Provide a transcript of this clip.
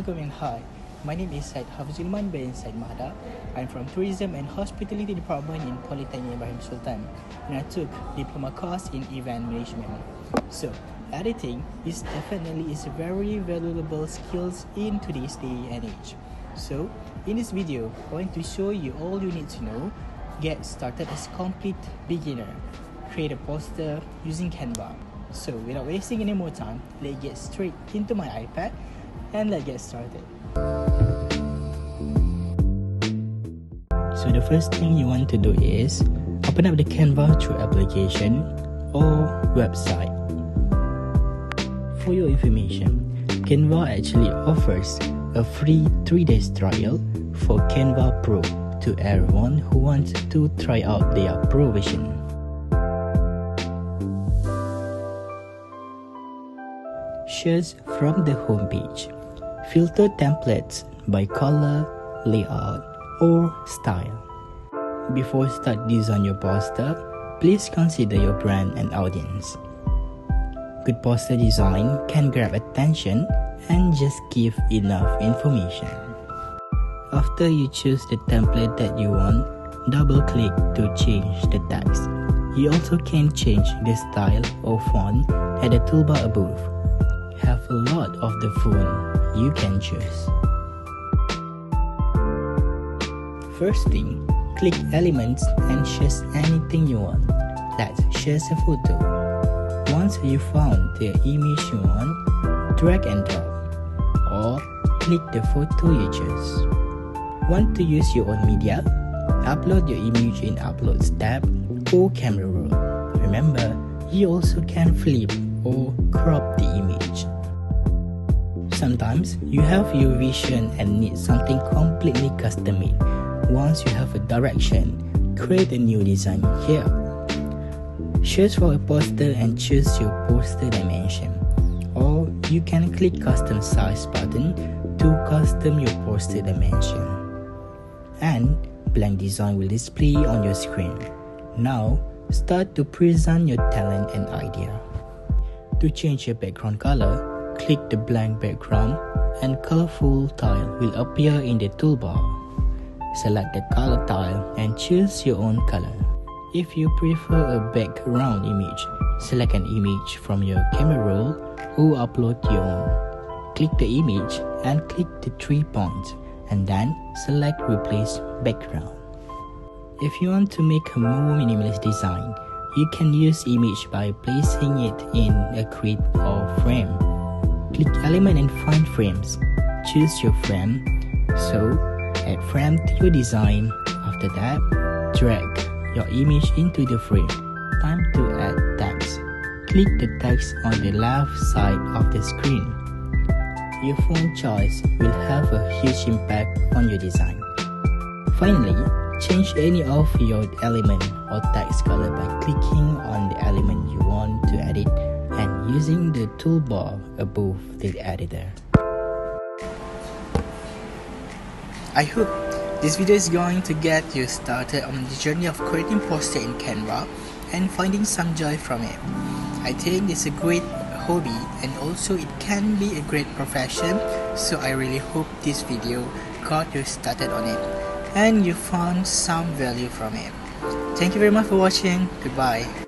Assalamualaikum and hi. My name is Syed Hafizul based in Mahadhar. I'm from Tourism and Hospitality Department in Polytechnic Ibrahim Sultan, and I took diploma course in event management. So, editing is definitely a very valuable skills in today's day and age. So, in this video, I'm going to show you all you need to know. Get started as complete beginner. Create a poster using Canva. So, without wasting any more time, let's get straight into my iPad and let's get started. So the first thing you want to do is open up the Canva through application or website. For your information, Canva actually offers a free 3 days trial for Canva Pro to everyone who wants to try out their Pro version. Choose from the homepage. Filter templates by color, layout, or style. Before start design your poster, please consider your brand and audience. Good poster design can grab attention and just give enough information. After you choose the template that you want, double click to change the text. You also can change the style or font at the toolbar above. Have a lot of the font you can choose. First thing, click elements and choose anything you want. Let's choose a photo. Once you found the image you want, drag and drop, or click the photo you choose. Want to use your own media? Upload your image in Uploads tab or Camera Roll. Remember, you also can flip or crop the image. Sometimes you have your vision and need something completely custom made. Once you have a direction, create a new design here. Search for a poster and choose your poster dimension. Or you can click custom size button to custom your poster dimension. And blank design will display on your screen. Now, start to present your talent and idea. To change your background color, click the blank background and colorful tile will appear in the toolbar. Select the color tile and choose your own color. If you prefer a background image, select an image from your camera roll or upload your own. Click the image and click the 3 points and then select replace background. If you want to make a more minimalist design, you can use image by placing it in a grid or frame. Click element and find frames. Choose your frame. So, add frame to your design. After that, drag your image into the frame. Time to add text. Click the text on the left side of the screen. Your font choice will have a huge impact on your design. Finally, change any of your element or text color by clicking on the element you want to edit and using the toolbar above the editor. I hope this video is going to get you started on the journey of creating poster in Canva and finding some joy from it. I think it's a great hobby and also it can be a great profession, so I really hope this video got you started on it and you found some value from it. Thank you very much for watching. Goodbye.